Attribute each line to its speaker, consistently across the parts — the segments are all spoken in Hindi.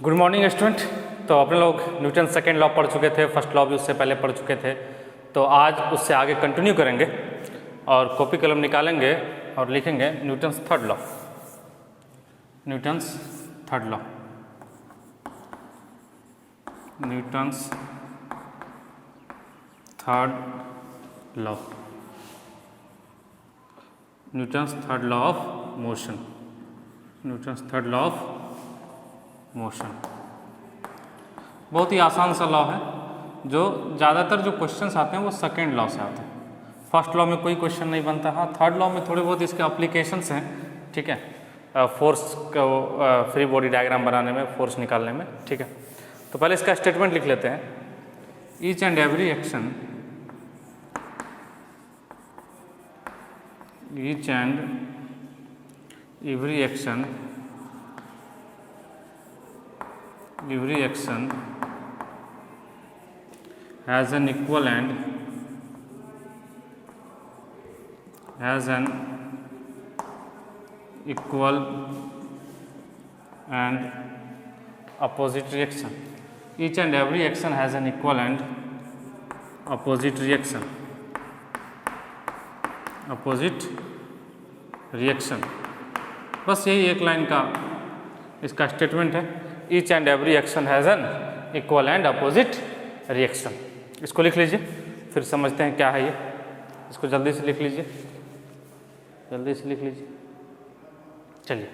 Speaker 1: Good morning student. तो अपने लोग न्यूटन सेकेंड लॉ पढ़ चुके थे, फर्स्ट लॉ भी उससे पहले पढ़ चुके थे। तो आज उससे आगे कंटिन्यू करेंगे और कॉपी कलम निकालेंगे और लिखेंगे Newton's third law. Newton's third law, Newton's third law, Newton's third law of motion, Newton's third law of motion. बहुत ही आसान सा लॉ है, जो ज़्यादातर जो क्वेश्चंस आते हैं वो सेकेंड लॉ से आते हैं। फर्स्ट लॉ में कोई क्वेश्चन नहीं बनता। हाँ, थर्ड लॉ में थोड़े बहुत इसके अप्लीकेशंस हैं, ठीक है, फोर्स को फ्री बॉडी डायग्राम बनाने में, फोर्स निकालने में, ठीक है। तो पहले इसका स्टेटमेंट लिख लेते हैं। Each and every action, each and every action has an equal and opposite reaction. Each and every action has an equal and opposite reaction. Opposite reaction, बस यही एक लाइन का इसका स्टेटमेंट है। Each and every action has an equal and opposite reaction. इसको लिख लीजिए, फिर समझते हैं क्या है ये। इसको जल्दी से लिख लीजिए, जल्दी से लिख लीजिए। चलिए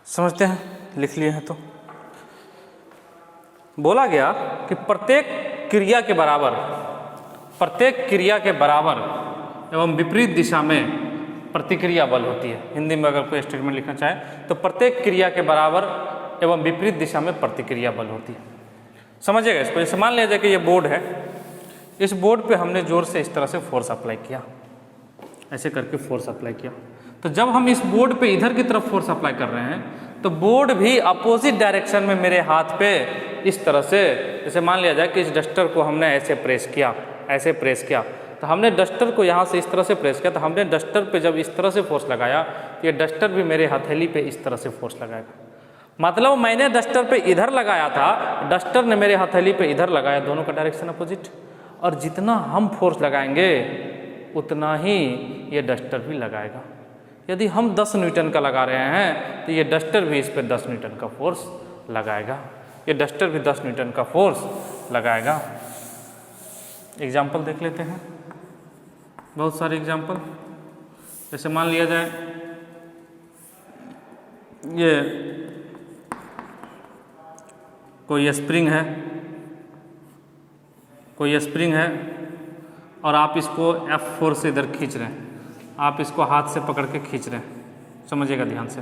Speaker 1: समझते हैं, लिख लिए हैं। तो बोला गया कि प्रत्येक क्रिया के बराबर एवं विपरीत दिशा में प्रतिक्रिया बल होती है। हिंदी में अगर कोई स्टेटमेंट लिखना चाहे तो प्रत्येक क्रिया के बराबर एवं विपरीत दिशा में प्रतिक्रिया बल होती है। समझिएगा इसको। जैसे मान लिया जाए कि ये बोर्ड है, इस बोर्ड पे हमने जोर से इस तरह से फोर्स अप्लाई किया, ऐसे करके फोर्स अप्लाई किया। तो जब हम इस बोर्ड पे इधर की तरफ फोर्स अप्लाई कर रहे हैं तो बोर्ड भी अपोजिट डायरेक्शन में मेरे हाथ पे इस तरह से, जैसे मान लिया जाए कि इस डस्टर को हमने ऐसे प्रेस किया, तो हमने डस्टर को यहाँ से इस तरह से प्रेस किया, तो हमने डस्टर पे जब इस तरह से फोर्स लगाया तो ये डस्टर भी मेरे हथेली पे इस तरह से फोर्स लगाएगा। मतलब मैंने डस्टर पे इधर लगाया था, डस्टर ने मेरे हथेली पे इधर लगाया, दोनों का डायरेक्शन अपोजिट। और जितना हम फोर्स लगाएंगे उतना ही ये डस्टर भी लगाएगा। यदि हम 10 न्यूटन का लगा रहे हैं तो ये डस्टर भी इस पर 10 न्यूटन का फोर्स लगाएगा, ये डस्टर भी 10 न्यूटन का फोर्स लगाएगा। एग्जाम्पल देख लेते हैं, बहुत सारे एग्जाम्पल। जैसे मान लिया जाए ये कोई स्प्रिंग है और आप इसको F4 से इधर खींच रहे हैं, आप इसको हाथ से पकड़ के खींच रहे हैं। समझिएगा ध्यान से,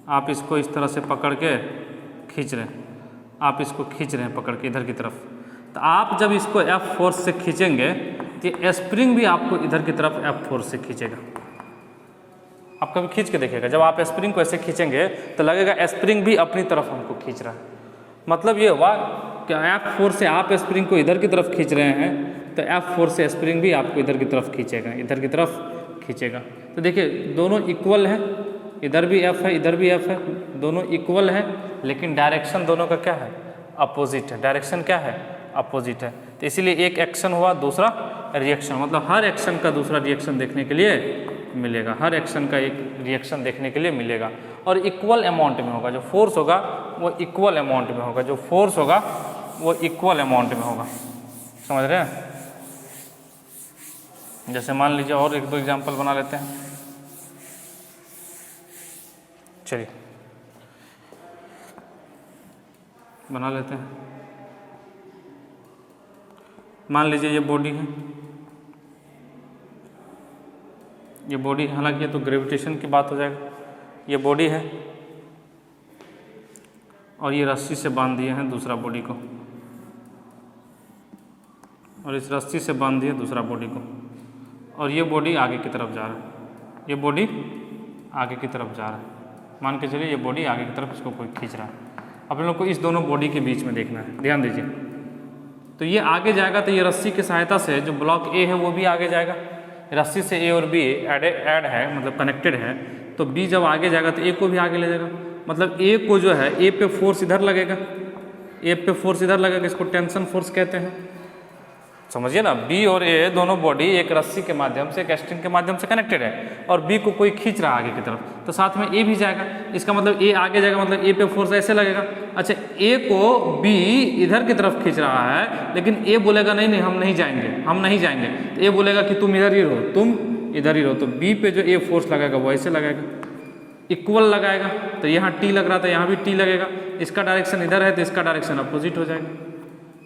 Speaker 1: आप इसको इस तरह से पकड़ के खींच रहे हैं, आप इसको खींच रहे हैं पकड़ के इधर की तरफ। तो आप जब इसको F4 से खींचेंगे तो स्प्रिंग भी आपको इधर की तरफ F4 से खींचेगा। आप कभी खींच के देखिएगा, जब आप स्प्रिंग को ऐसे खींचेंगे तो लगेगा स्प्रिंग भी अपनी तरफ हमको खींच रहा है। मतलब ये हुआ कि F4 से आप स्प्रिंग को इधर की तरफ खींच रहे हैं तो F4 से स्प्रिंग भी आपको इधर की तरफ खींचेगा, इधर की तरफ खींचेगा। तो देखिए दोनों इक्वल है, इधर भी F है, इधर भी F है, दोनों इक्वल है, लेकिन डायरेक्शन दोनों का क्या है? अपोजिट है। डायरेक्शन क्या है? अपोजिट है। तो इसीलिए एक एक्शन हुआ, दूसरा रिएक्शन। मतलब हर एक्शन का दूसरा रिएक्शन देखने के लिए मिलेगा, हर एक्शन का एक रिएक्शन देखने के लिए मिलेगा। और इक्वल अमाउंट में होगा, जो फोर्स होगा वो इक्वल अमाउंट में होगा, जो फोर्स होगा वो इक्वल अमाउंट में होगा। समझ रहे हैं? जैसे मान लीजिए और एक दो एग्जाम्पल बना लेते हैं। चलिए बना लेते हैं। मान लीजिए ये बॉडी है, ये बॉडी, हालांकि ये तो ग्रेविटेशन की बात हो जाएगा। ये बॉडी है और ये रस्सी से बांध दिए हैं दूसरा बॉडी को, और इस रस्सी से बांध दिए दूसरा बॉडी को, और ये बॉडी आगे की तरफ जा रहा है, ये बॉडी आगे की तरफ जा रहा है। मान के चलिए ये बॉडी आगे की तरफ इसको कोई खींच रहा है। अपने लोग को इस दोनों बॉडी के बीच में देखना है, ध्यान दीजिए। तो ये आगे जाएगा तो ये रस्सी की सहायता से जो ब्लॉक ए है वो भी आगे जाएगा। रस्सी से ए और बी ऐड है, मतलब कनेक्टेड है, तो बी जब आगे जाएगा तो ए को भी आगे ले जाएगा। मतलब ए को जो है, ए पे फोर्स इधर लगेगा, ए पे फोर्स इधर लगेगा, इसको टेंशन फोर्स कहते हैं। समझिए ना, बी और ए दोनों बॉडी एक रस्सी के माध्यम से, एक स्ट्रिंग के माध्यम से कनेक्टेड है और बी को कोई खींच रहा है आगे की तरफ, तो साथ में ए भी जाएगा। इसका मतलब ए आगे जाएगा, मतलब ए पे फोर्स ऐसे लगेगा। अच्छा, ए को बी इधर की तरफ खींच रहा है, लेकिन ए बोलेगा नहीं नहीं हम नहीं जाएंगे, हम नहीं जाएंगे। तो ए बोलेगा कि तुम इधर ही रहो, तुम इधर ही रहो। तो बी पे जो ए फोर्स लगाएगा वो ऐसे लगाएगा, इक्वल लगाएगा। तो यहाँ टी लग रहा था, यहाँ भी टी लगेगा। इसका डायरेक्शन इधर है तो इसका डायरेक्शन अपोजिट हो जाएगा।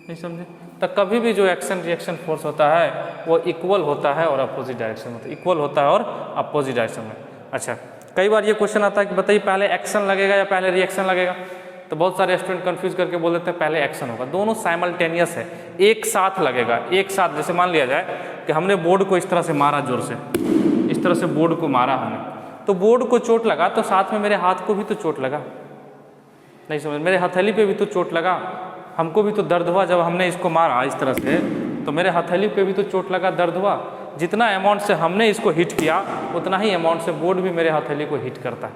Speaker 1: नहीं समझे? तो कभी भी जो एक्शन रिएक्शन फोर्स होता है वो इक्वल होता है और अपोजिट डायरेक्शन में, इक्वल होता है और अपोजिट डायरेक्शन में। अच्छा, कई बार ये क्वेश्चन आता है कि बताइए पहले एक्शन लगेगा या पहले रिएक्शन लगेगा। तो बहुत सारे स्टूडेंट कंफ्यूज करके बोल देते हैं पहले एक्शन होगा। दोनों साइमल्टेनियस है, एक साथ लगेगा, एक साथ। जैसे मान लिया जाए कि हमने बोर्ड को इस तरह से मारा, जोर से इस तरह से बोर्ड को मारा हमने, तो बोर्ड को चोट लगा तो साथ में मेरे हाथ को भी तो चोट लगा। नहीं समझ? मेरे हथेली पे भी तो चोट लगा, हमको भी तो दर्द हुआ जब हमने इसको मारा इस तरह से, तो मेरे हथेली पे भी तो चोट लगा, दर्द हुआ। जितना अमाउंट से हमने इसको हिट किया उतना ही अमाउंट से बोर्ड भी मेरे हथेली को हिट करता है,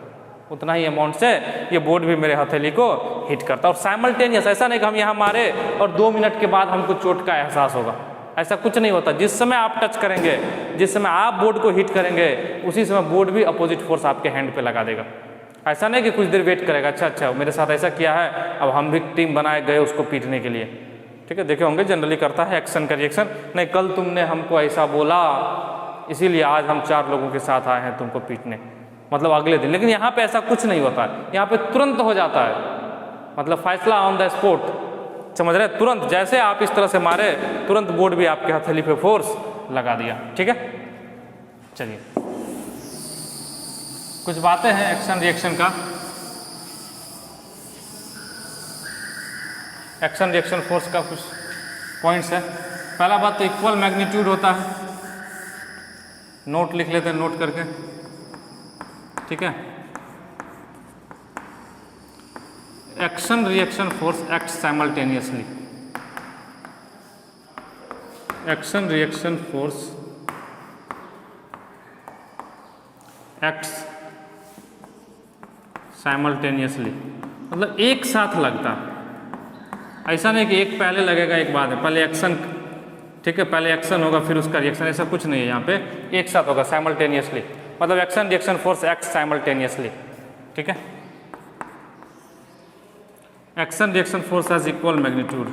Speaker 1: उतना ही अमाउंट से ये बोर्ड भी मेरे हथेली को हिट करता है। और साइमल्टेनियस, ऐसा नहीं कि हम यहाँ मारे और 2 मिनट के बाद हमको चोट का एहसास होगा, ऐसा कुछ नहीं होता। जिस समय आप टच करेंगे, जिस समय आप बोर्ड को हिट करेंगे, उसी समय बोर्ड भी अपोजिट फोर्स आपके हैंड पे लगा देगा। ऐसा नहीं कि कुछ देर वेट करेगा, अच्छा मेरे साथ ऐसा किया है अब हम भी टीम बनाए गए उसको पीटने के लिए। ठीक है, देखे होंगे जनरली करता है एक्शन का रिएक्शन। नहीं, कल तुमने हमको ऐसा बोला इसीलिए आज हम 4 लोगों के साथ आए हैं तुमको पीटने, मतलब अगले दिन। लेकिन यहाँ पे ऐसा कुछ नहीं होता है, यहाँ पे तुरंत हो जाता है, मतलब फैसला ऑन द स्पॉट। समझ रहे? तुरंत जैसे आप इस तरह से मारे, तुरंत बोर्ड भी आपके हथेली पे फोर्स लगा दिया। ठीक है, चलिए कुछ बातें हैं एक्शन रिएक्शन का। एक्शन रिएक्शन फोर्स का कुछ पॉइंट्स है। पहला बात तो इक्वल मैग्नीट्यूड होता है, नोट लिख लेते हैं, नोट करके। ठीक है, action reaction force act simultaneously. Action reaction force acts simultaneously, मतलब एक साथ लगता है। ऐसा नहीं कि एक पहले लगेगा एक बाद में, पहले एक्शन, ठीक है, पहले एक्शन होगा फिर उसका रिएक्शन, ऐसा कुछ नहीं है। यहाँ पे एक साथ होगा साइमल्टेनियसली, मतलब action reaction force act simultaneously. ठीक है, action reaction force has equal magnitude.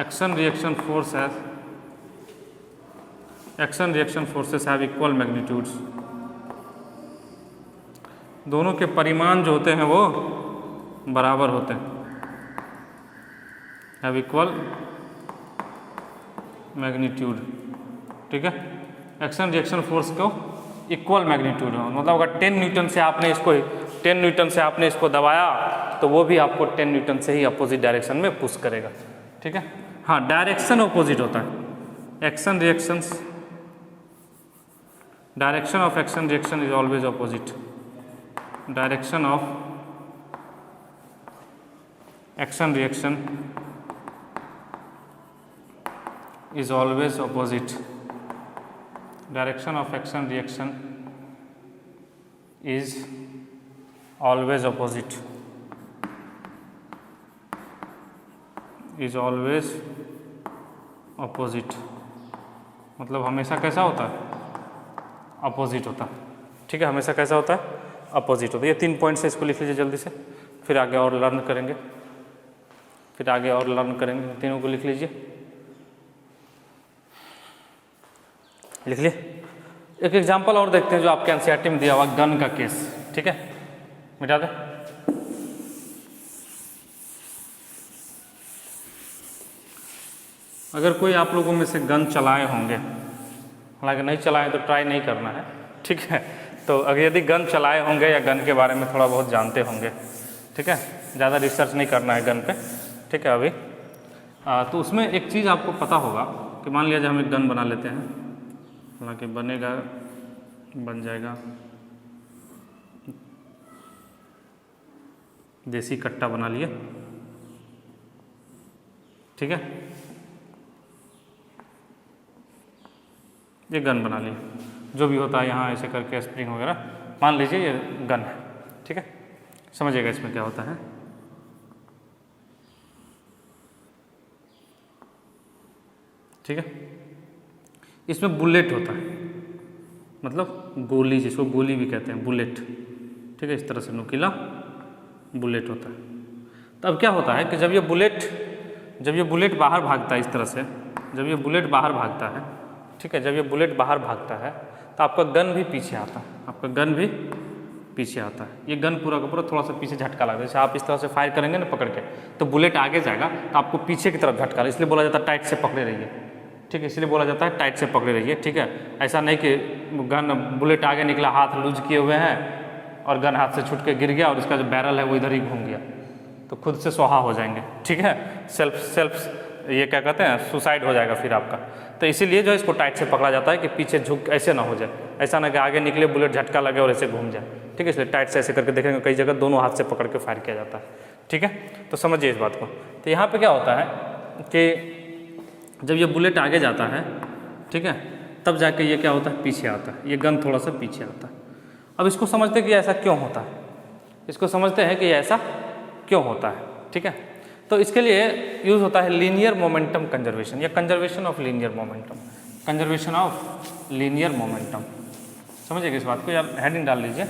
Speaker 1: Action reaction force has, action reaction forces have equal magnitudes. दोनों के परिमाण जो होते हैं वो बराबर होते हैं, हैव इक्वल मैग्नीट्यूड। ठीक है, एक्शन रिएक्शन फोर्स को इक्वल मैग्नीट्यूड हो, मतलब अगर 10 न्यूटन से आपने इसको 10 न्यूटन से आपने इसको दबाया तो वो भी आपको 10 न्यूटन से ही अपोजिट डायरेक्शन में पुश करेगा। ठीक है, हाँ, डायरेक्शन अपोजिट होता है। Action reactions, direction of action reaction is always opposite. Direction of action reaction is always opposite. Direction of action reaction is always opposite. Is always opposite. मतलब हमेशा कैसा होता है? अपोजिट होता है। ठीक है, हमेशा कैसा होता है? अपोजिट होता है। ये 3 पॉइंट्स है, इसको लिख लीजिए जल्दी से, फिर आगे और लर्न करेंगे, तीनों को लिख लीजिए। लिख लिए। एक एग्जांपल और देखते हैं जो आपके एनसीईआरटी में दिया हुआ, गन का केस। ठीक है, मिटा दे। अगर कोई आप लोगों में से गन चलाए होंगे, हालांकि नहीं चलाए तो ट्राई नहीं करना है, ठीक है, तो अगर यदि गन चलाए होंगे या गन के बारे में थोड़ा बहुत जानते होंगे, ठीक है, ज़्यादा रिसर्च नहीं करना है गन पे, ठीक है अभी, तो उसमें एक चीज़ आपको पता होगा कि मान लिया जाए हम एक गन बना लेते हैं, हालांकि बनेगा, बन जाएगा, देसी कट्टा बना लिए, ठीक है, ये गन बना लिए, जो भी होता है यहाँ ऐसे करके स्प्रिंग वगैरह मान लीजिए ये गन है, ठीक है, समझिएगा इसमें क्या होता है। ठीक है, इसमें बुलेट होता है, मतलब गोली, जिसको गोली भी कहते हैं, बुलेट। ठीक है, इस तरह से नुकीला बुलेट होता है। तो अब क्या होता है कि जब ये बुलेट बाहर भागता है इस तरह से, जब ये बुलेट बाहर भागता है, ठीक है, जब ये बुलेट बाहर भागता है तो आपका गन भी पीछे आता है, आपका गन भी पीछे आता है। ये गन पूरा का पूरा थोड़ा सा पीछे झटका लगता है। जैसे आप इस तरह से फायर करेंगे ना पकड़ के, तो बुलेट आगे जाएगा तो आपको पीछे की तरफ झटका, इसलिए बोला जाता है टाइट से पकड़े रहिए। ठीक है, इसलिए बोला जाता है टाइट से पकड़े रहिए। ठीक है, ऐसा नहीं कि गन बुलेट आगे निकला, हाथ लूज किए हुए हैं और गन हाथ से छूट के गिर गया और इसका जो बैरल है वो इधर ही घूम गया, तो खुद से स्वाहा हो जाएंगे। ठीक है, सेल्फ ये क्या कहते हैं, सुसाइड हो जाएगा फिर आपका। तो इसीलिए जो है इसको टाइट से पकड़ा जाता है कि पीछे झुक ऐसे ना हो जाए, ऐसा ना कि आगे निकले बुलेट झटका लगे और ऐसे घूम जाए। ठीक है, इसलिए टाइट से ऐसे करके देखेंगे, कई जगह दोनों हाथ से पकड़ के फायर किया जाता है। ठीक है, तो समझिए इस बात को। तो यहाँ पे क्या होता है कि जब ये बुलेट आगे जाता है, ठीक है, तब जाके ये क्या होता है, पीछे आता है, ये गन थोड़ा सा पीछे आता है। अब इसको समझते हैं कि ऐसा क्यों होता है, इसको समझते हैं कि ऐसा क्यों होता है। ठीक है, तो इसके लिए यूज़ होता है लीनियर मोमेंटम कंजर्वेशन या conservation of linear momentum, conservation of linear momentum. समझिएगा इस बात को, यार हेडिंग डाल लीजिए,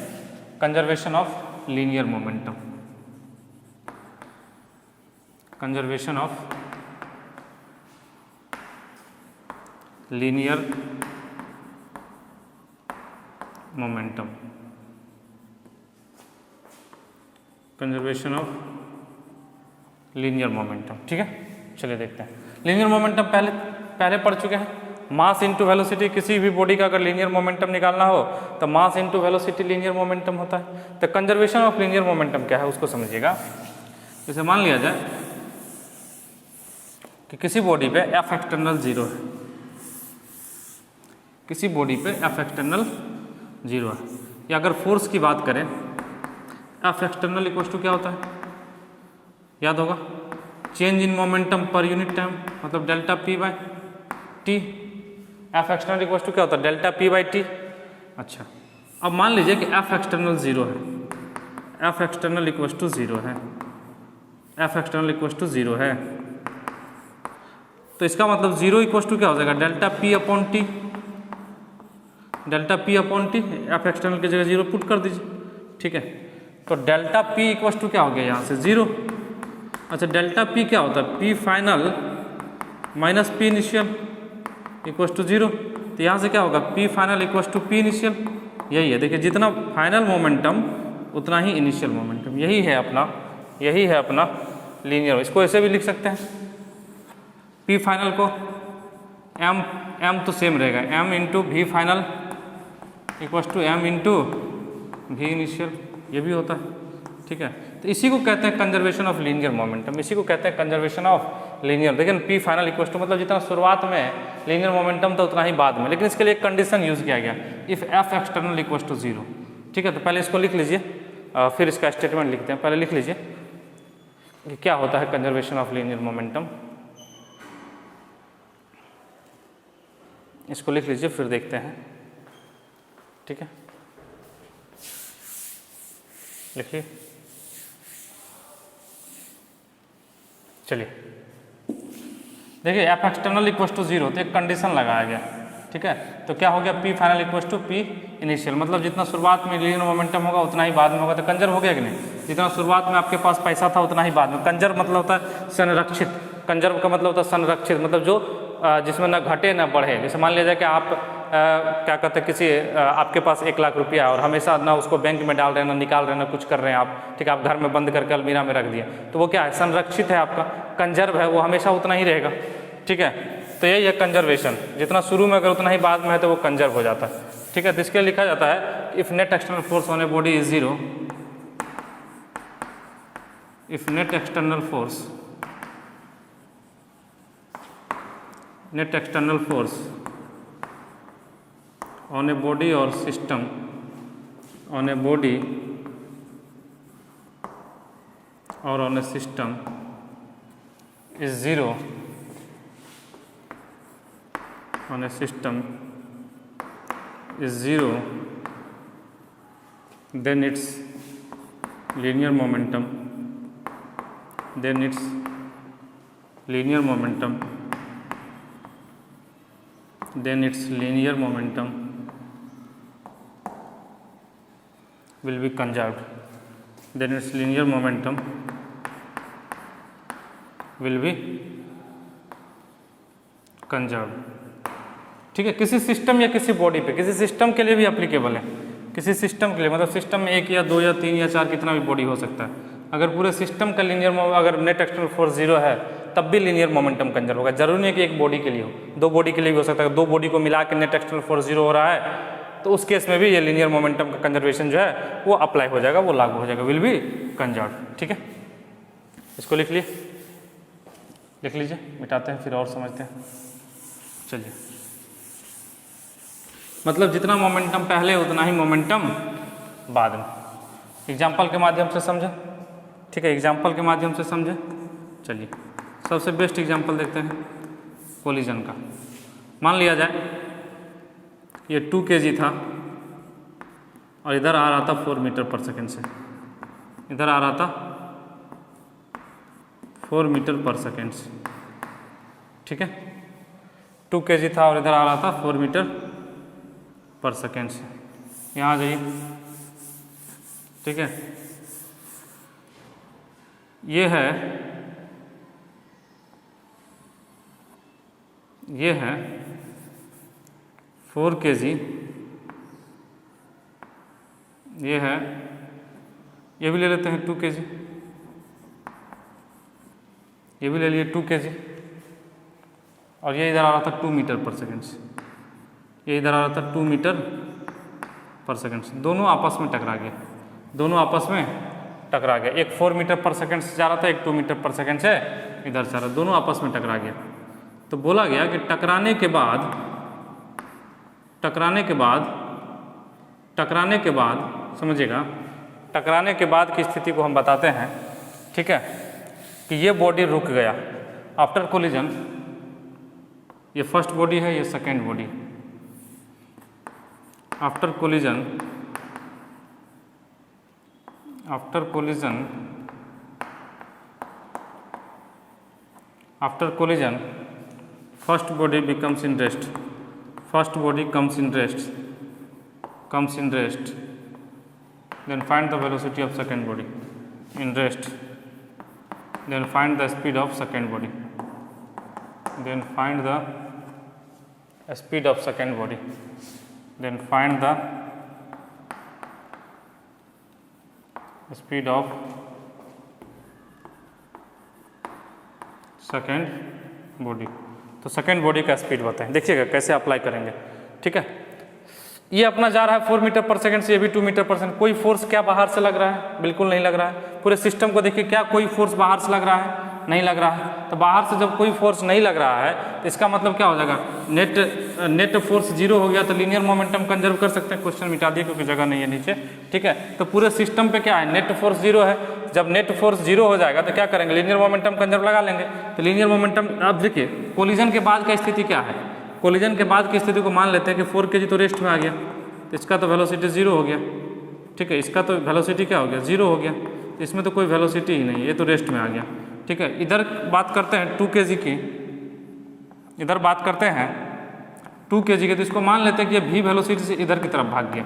Speaker 1: conservation of linear momentum, conservation of linear momentum, conservation of linear momentum. ठीक है, चलिए देखते हैं। लीनियर मोमेंटम पहले पढ़ चुके हैं। मास इनटू वेलोसिटी, किसी भी बॉडी का अगर लीनियर मोमेंटम निकालना हो तो mass into velocity linear momentum होता है। तो कंजर्वेशन ऑफ लीनियर मोमेंटम क्या है उसको समझिएगा। जैसे मान लिया जाए कि किसी बॉडी पे एफ एक्सटर्नल 0 है, किसी बॉडी पे एफ एक्सटर्नल 0 है, या अगर फोर्स की बात करें, एफ एक्सटर्नल इक्वल टू क्या होता है, याद होगा, चेंज इन मोमेंटम पर यूनिट टाइम, मतलब delta p by t. F external equal to क्या होता है, डेल्टा पी बाई टी। अच्छा, अब मान लीजिए कि एफ एक्सटर्नल 0 है, एफ एक्सटर्नल इक्वल टू 0 है, एफ एक्सटर्नल इक्वल टू 0 है, तो इसका मतलब 0 इक्वल टू क्या हो जाएगा, delta P upon T, delta P upon T. F external की जगह 0 पुट कर दीजिए। ठीक है, तो डेल्टा पी इक्वल टू क्या हो गया यहाँ से 0। अच्छा, डेल्टा पी क्या होता है, P final minus P initial equal to 0। तो यहाँ से क्या होगा, P final equal to P initial. यही है, देखिए, जितना फाइनल मोमेंटम उतना ही इनिशियल मोमेंटम। यही है अपना लीनियर। इसको ऐसे भी लिख सकते हैं, पी फाइनल को एम तो सेम रहेगा, M into V final equal to M into V initial, ये भी होता है। ठीक है, तो इसी को कहते हैं कंजर्वेशन ऑफ लीनियर मोमेंटम, इसी को कहते हैं कंजर्वेशन ऑफ लीनियर। लेकिन पी फाइनल इक्वल टू मतलब जितना शुरुआत में लीनियर मोमेंटम था उतना ही बाद में, लेकिन इसके लिए एक कंडीशन यूज़ किया गया, if F external equal to 0। ठीक है, तो पहले इसको लिख लीजिए, फिर इसका स्टेटमेंट लिखते हैं। पहले लिख लीजिए कि क्या होता है कंजर्वेशन ऑफ लीनियर मोमेंटम, इसको लिख लीजिए, फिर देखते हैं। ठीक है, लिखिए। चलिए देखिए, एफ एक्सटर्नल इक्वल टू 0, तो एक कंडीशन लगाया गया। ठीक है, तो क्या हो गया, P final equal to P initial, मतलब जितना शुरुआत में लीनियर मोमेंटम होगा उतना ही बाद में होगा। तो कंजर्व हो गया कि नहीं, जितना शुरुआत में आपके पास पैसा था उतना ही बाद में। कंजर्व मतलब होता है संरक्षित, कंजर्व का मतलब होता है संरक्षित, मतलब जो जिसमें ना घटे ना बढ़े। जैसे मान लिया जाए कि आप क्या कहते हैं, किसी आपके पास 1 लाख रुपया और हमेशा ना उसको बैंक में डाल रहे हैं, ना निकाल रहे हैं, ना कुछ कर रहे हैं आप। ठीक है, आप घर में बंद करके अलमीरा में रख दिए, तो वो क्या है, संरक्षित है आपका। कंजर्व है, वो हमेशा उतना ही रहेगा। ठीक है, तो यही है कंजर्वेशन, जितना शुरू में अगर उतना ही बाद में है तो वो कंजर्व हो जाता है। ठीक है, तो इसके लिए लिखा जाता है, if net external force on a body is 0, if net external force on a body or system, on a body or on a system is 0, on a system is 0, then its linear momentum will be conserved. Then its linear momentum will be conserved. ठीक है, किसी सिस्टम या किसी बॉडी पे, किसी सिस्टम के लिए भी एप्लीकेबल है, किसी सिस्टम के लिए, मतलब सिस्टम में 1 या 2 या 3 या 4 कितना भी बॉडी हो सकता है। अगर पूरे सिस्टम का लीनियर अगर नेट एक्सटर्नल फोर्स 0 है तब भी लीनियर मोमेंटम कंजर्व होगा। जरूरी नहीं है कि एक बॉडी के लिए हो, 2 बॉडी के लिए भी हो सकता है। 2 बॉडी को मिला के नेट एक्सटर्नल फोर्स 0 हो रहा है तो उस केस में भी ये लीनियर मोमेंटम का कंजर्वेशन जो है वो अप्लाई हो जाएगा, वो लागू हो जाएगा, विल बी कंजर्व। ठीक है, इसको लिख लीजिए, मिटाते हैं फिर और समझते हैं। चलिए, मतलब जितना मोमेंटम पहले उतना ही मोमेंटम बाद में। एग्जाम्पल के माध्यम से समझे, ठीक है, एग्जाम्पल के माध्यम से समझे। चलिए, सबसे बेस्ट एग्जाम्पल देखते हैं कोलिजन का। मान लिया जाए ये 2 kg था और इधर आ रहा था 4 मीटर पर सेकेंड से, इधर आ रहा था 4 मीटर पर सेकेंड से। ठीक है, 2 kg था और इधर आ रहा था 4 मीटर पर सेकेंड से। यहाँ आ जाइए, ठीक है, ये है 4 kg, ये है, ये भी ले लेते हैं 2 kg, ये भी ले लिए 2 kg, और ये इधर आ रहा था 2 मीटर पर सेकेंड से, ये इधर आ रहा था 2 मीटर पर सेकेंड से। दोनों आपस में टकरा गया, एक 4 मीटर पर सेकेंड से जा रहा था, एक 2 मीटर पर सेकेंड से इधर से आ रहा, दोनों आपस में टकरा गया। तो बोला गया कि टकराने के बाद समझिएगा, टकराने के बाद की स्थिति को हम बताते हैं। ठीक है, कि ये बॉडी रुक गया आफ्टर कोलिजन, ये फर्स्ट बॉडी है, ये second body. After collision first body becomes in rest, comes in rest, then find the velocity of second body in rest, then find the speed of second body, then find the speed of second body, then find the speed of second body। तो सेकेंड बॉडी का स्पीड बताएं, देखिएगा कैसे अप्लाई करेंगे। ठीक है, ये अपना जा रहा है 4 मीटर पर सेकेंड से, ये भी 2 मीटर पर सेकेंड। कोई फोर्स क्या बाहर से लग रहा है? बिल्कुल नहीं लग रहा है। पूरे सिस्टम को देखिए, क्या कोई फोर्स बाहर से लग रहा है? नहीं लग रहा है। तो बाहर से जब कोई फोर्स नहीं लग रहा है तो इसका मतलब क्या हो जाएगा? नेट फोर्स 0 हो गया, तो लीनियर मोमेंटम कंजर्व कर सकते हैं। क्वेश्चन मिटा दिए क्योंकि जगह नहीं है नीचे। ठीक है, तो पूरे सिस्टम पे क्या है? नेट फोर्स 0 है। जब नेट फोर्स 0 हो जाएगा तो क्या करेंगे? लीनियर मोमेंटम कंजर्व लगा लेंगे। तो लीनियर मोमेंटम, अब देखिए कोलिजन के बाद का स्थिति क्या है। कोलिजन के बाद की स्थिति को मान लेते हैं कि 4 kg तो रेस्ट में आ गया, तो इसका तो वेलोसिटी 0 हो गया। ठीक है, इसका तो वेलोसिटी क्या हो गया? 0 हो गया। इसमें तो कोई वेलोसिटी ही नहीं है, ये तो रेस्ट में आ गया। ठीक है, इधर बात करते हैं 2 kg की, इधर बात करते हैं 2 kg के, तो इसको मान लेते हैं कि ये v वेलोसिटी से इधर की तरफ भाग गया,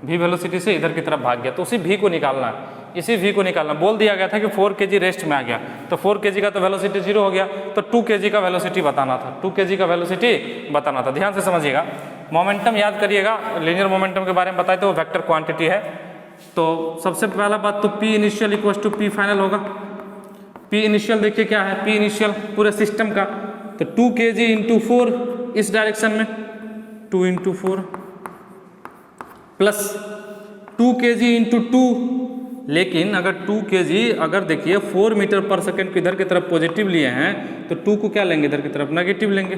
Speaker 1: v वेलोसिटी से इधर की तरफ भाग गया। तो उसी v को निकालना है, इसी v को निकालना। बोल दिया गया था कि 4 kg रेस्ट में आ गया, तो 4 kg का तो वेलोसिटी 0 हो गया, तो 2 kg का वेलोसिटी बताना था, 2 kg का वेलोसिटी बताना था। ध्यान से समझिएगा, मोमेंटम याद करिएगा। लीनियर मोमेंटम के बारे में बताए तो वो वेक्टर क्वांटिटी है। तो सबसे पहला बात तो P initial equal to P final होगा। P इनिशियल देखिए क्या है, P इनिशियल पूरे सिस्टम का, तो 2 kg इंटू 4 इस डायरेक्शन में, 2 इंटू 4 प्लस 2 kg इंटू 2। लेकिन अगर 2 kg, अगर देखिए 4 मीटर पर सेकेंड को इधर की तरफ पॉजिटिव लिए हैं तो 2 को क्या लेंगे? इधर की तरफ नेगेटिव लेंगे।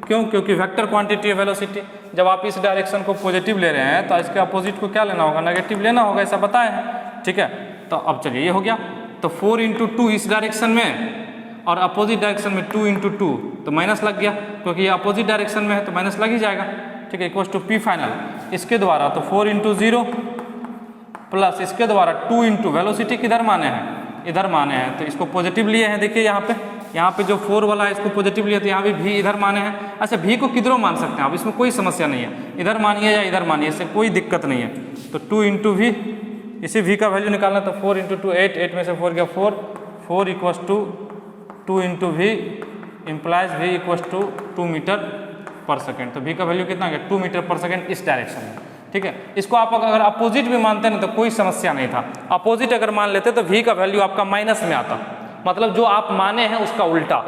Speaker 1: क्यों? क्योंकि वेक्टर क्वांटिटी है वेलोसिटी। जब आप इस डायरेक्शन को पॉजिटिव ले रहे हैं तो इसके अपोजिट को क्या लेना होगा? नेगेटिव लेना होगा, ऐसा बताए हैं। ठीक है, तो अब चलिए ये हो गया। तो 4 इंटू 2 इस डायरेक्शन में और अपोजिट डायरेक्शन में 2 इंटू 2, तो माइनस लग गया क्योंकि ये अपोजिट डायरेक्शन में है, तो माइनस लग ही जाएगा। ठीक है, इक्वल टू P फाइनल। इसके द्वारा तो 4 इंटू 0 प्लस इसके द्वारा 2 इंटू वेलोसिटी किधर माने हैं, इधर माने हैं, तो इसको पॉजिटिव लिए हैं। देखिए यहाँ पे जो 4 वाला है इसको पॉजिटिव लिया, तो यहाँ भी v इधर माने हैं। अच्छा v को किधरों मान सकते हैं आप, इसमें कोई समस्या नहीं है, इधर मानिए या इधर मानिए, इससे कोई दिक्कत नहीं है। तो 2 इंटू वी, इसी v का वैल्यू निकालना, तो 4 इंटू 2 8, 8 में से 4 गया 4 equals to 2 into V implies v equals to 2 metre पर सेकेंड। तो v का वैल्यू कितना गया 2 मीटर पर सेकेंड इस डायरेक्शन में। ठीक है, इसको आप अगर अपोजिट भी मानते हैं ना तो कोई समस्या नहीं था। अपोजिट अगर मान लेते तो v का वैल्यू आपका माइनस में आता, मतलब जो आप माने हैं उसका उल्टा,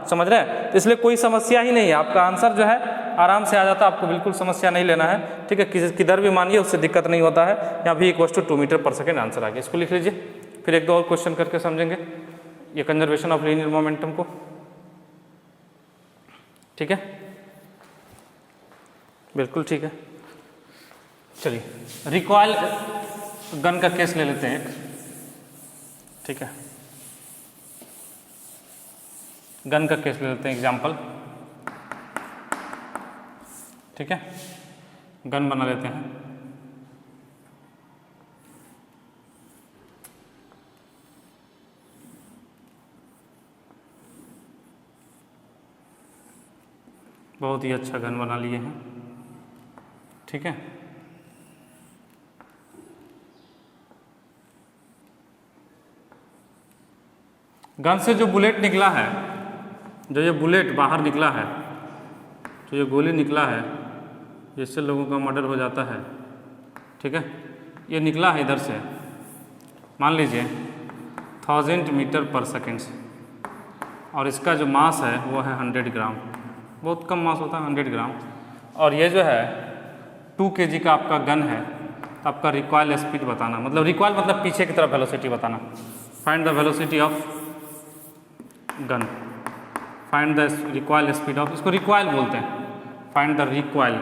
Speaker 1: समझ रहे हैं। तो इसलिए कोई समस्या ही नहीं है, आपका आंसर जो है आराम से आ जाता, आपको बिल्कुल समस्या नहीं लेना है। ठीक है, किधर भी मानिए उससे दिक्कत नहीं होता है। यहाँ v इक्वस टू 2 मीटर पर सेकेंड आंसर आ गया। इसको लिख लीजिए, फिर एक दो और क्वेश्चन करके समझेंगे ये कंजर्वेशन ऑफ लीनियर मोमेंटम को। ठीक है, बिल्कुल ठीक है। चलिए रिकॉइल गन का केस ले लेते हैं एक। ठीक है, गन का केस ले लेते हैं एग्जाम्पल। ठीक है, गन बना लेते हैं। बहुत ही अच्छा गन बना लिए हैं। ठीक है, गन से जो बुलेट निकला है, जो ये बुलेट बाहर निकला है, जो ये गोली निकला है जिससे लोगों का मर्डर हो जाता है, ठीक है, ये निकला है इधर से, मान लीजिए 1000 मीटर पर सेकेंड से, और इसका जो मास है वो है 100 ग्राम, बहुत कम मास होता है 100 ग्राम। और ये जो है 2 kg का आपका गन है, तो आपका रिकॉइल स्पीड बताना, मतलब रिकॉइल मतलब पीछे की तरफ वेलोसिटी बताना। Find the velocity of gun, find the recoil speed of, इसको रिकॉइल बोलते हैं, फाइंड द रिकॉइल,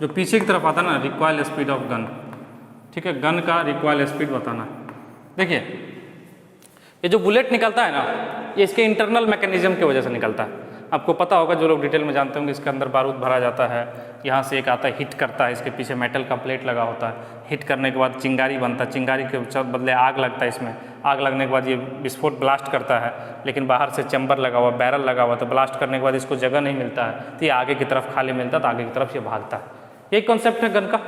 Speaker 1: जो पीछे की तरफ आता है ना, रिकॉइल स्पीड ऑफ गन। ठीक है, गन का रिकॉइल स्पीड बताना। देखिए ये जो बुलेट निकलता है ना, ये इसके इंटरनल मैकेनिज्म की वजह से निकलता है। आपको पता होगा, जो लोग डिटेल में जानते होंगे, इसके अंदर बारूद भरा जाता है, यहाँ से एक आता है हिट करता है, इसके पीछे मेटल का प्लेट लगा होता है, हिट करने के बाद चिंगारी बनता है, चिंगारी के बदले आग लगता है, इसमें आग लगने के बाद ये विस्फोट ब्लास्ट करता है, लेकिन बाहर से चैम्बर लगा हुआ, बैरल लगा हुआ, तो ब्लास्ट करने के बाद इसको जगह नहीं मिलता है, तो ये आगे की तरफ खाली मिलता है, तो आगे की तरफ ये भागता है। यही कॉन्सेप्ट है गन का।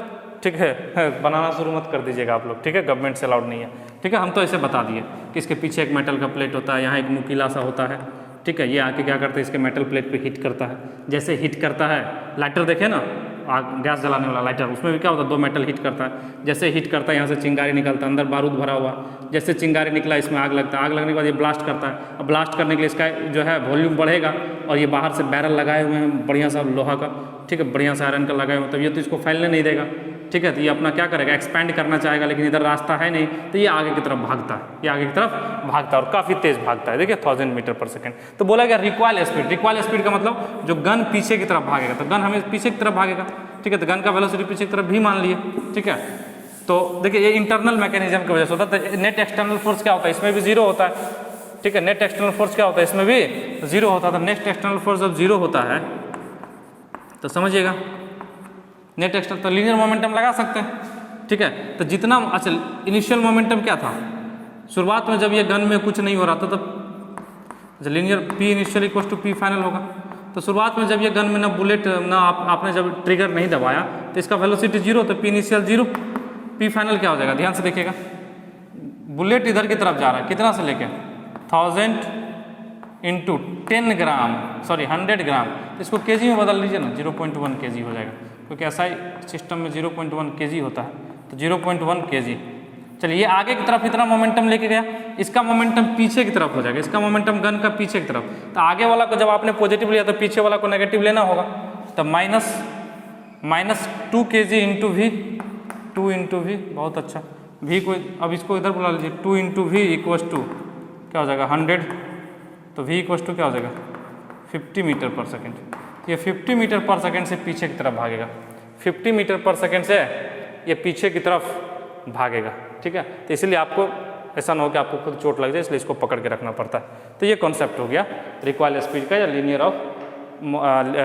Speaker 1: ठीक है, बनाना शुरू मत कर दीजिएगा आप लोग, ठीक है, गवर्नमेंट से अलाउड नहीं है। ठीक है, हम तो ऐसे बता दिए कि इसके पीछे एक मेटल का प्लेट होता है, यहाँ एक नुकीला सा होता है। ठीक है, ये आके क्या करता है, इसके मेटल प्लेट पे हिट करता है। जैसे हिट करता है, लाइटर देखे ना, आग गैस जलाने वाला लाइटर, उसमें भी क्या होता है, 2 मेटल हिट करता है। जैसे हिट करता है, यहाँ से चिंगारी निकलता है, अंदर बारूद भरा हुआ, जैसे चिंगारी निकला इसमें आग लगता है, आग लगने के बाद ये ब्लास्ट करता है। अब ब्लास्ट करने के लिए इसका जो है वॉल्यूम बढ़ेगा, और ये बाहर से बैरल लगाए हुए हैं बढ़िया सा लोहा का, ठीक है, बढ़िया सा आयरन का लगाए हुए, तब ये तो इसको फैलने नहीं देगा। ठीक है, तो ये अपना क्या करेगा, एक्सपैंड करना चाहेगा, लेकिन इधर रास्ता है नहीं, तो ये आगे की तरफ भागता है, ये आगे की तरफ भागता है और काफ़ी तेज़ भागता है। देखिए 1000 मीटर पर सेकेंड। तो बोला गया रिकॉइल स्पीड, रिकॉइल स्पीड का मतलब जो गन पीछे की तरफ भागेगा, तो गन हमें पीछे की तरफ भागेगा। ठीक है, तो गन का वेलोसिटी पीछे की तरफ भी मान लिए। ठीक है, तो देखिए ये इंटरनल मैकेनिज्म की वजह से होता है। तो नेट एक्सटर्नल फोर्स क्या होता है, इसमें भी 0 होता है। ठीक है, नेट एक्सटर्नल फोर्स क्या होता है, इसमें भी 0 होता है। तो नेट एक्सटर्नल फोर्स जब 0 होता है तो समझिएगा नेट एक्सटर्नल, तो लीनियर मोमेंटम लगा सकते हैं। ठीक है, तो जितना, अच्छा इनिशियल मोमेंटम क्या था, शुरुआत में जब ये गन में कुछ नहीं हो रहा था तब linear P initial equal to P final होगा। तो शुरुआत में जब ये गन में ना बुलेट ना आपने जब ट्रिगर नहीं दबाया तो इसका वेलोसिटी 0, तो पी इनिशियल 0, पी फाइनल क्या हो जाएगा, ध्यान से देखिएगा, बुलेट इधर की तरफ जा रहा है, कितना से लेके 1000 इंटू 10 ग्राम, सॉरी 100 ग्राम, तो इसको केजी में बदल लीजिए ना, 0.1 केजी हो जाएगा, क्योंकि ऐसा ही सिस्टम में 0.1 केजी होता है, तो 0.1 केजी। चलिए ये आगे की तरफ इतना मोमेंटम लेके गया, इसका मोमेंटम पीछे की तरफ हो जाएगा, इसका मोमेंटम गन का पीछे की तरफ, तो आगे वाला को जब आपने पॉजिटिव लिया तो पीछे वाला को नेगेटिव लेना होगा, तो minus 2 kg into v, 2 into v, बहुत अच्छा, वी को अब इसको इधर बुला लीजिए, 2 इंटू वी इक्वस टू क्या हो जाएगा 100, तो वी इक्वस टू क्या हो जाएगा 50 मीटर पर सेकेंड। ये 50 मीटर पर सेकेंड से पीछे की तरफ भागेगा, 50 मीटर पर सेकेंड से ये पीछे की तरफ भागेगा। ठीक है, तो इसलिए आपको ऐसा ना हो कि आपको खुद चोट लग जाए, इसलिए इसको पकड़ के रखना पड़ता है। तो ये कॉन्सेप्ट हो गया रिकॉइल स्पीड का या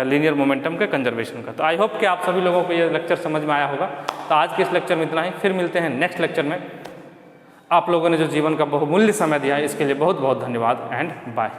Speaker 1: लीनियर मोमेंटम के कंजर्वेशन का। तो आई होप कि आप सभी लोगों को ये लेक्चर समझ में आया होगा। तो आज के इस लेक्चर में इतना ही, फिर मिलते हैं नेक्स्ट लेक्चर में। आप लोगों ने जो जीवन का बहुमूल्य समय दिया है इसके लिए बहुत बहुत धन्यवाद एंड बाय।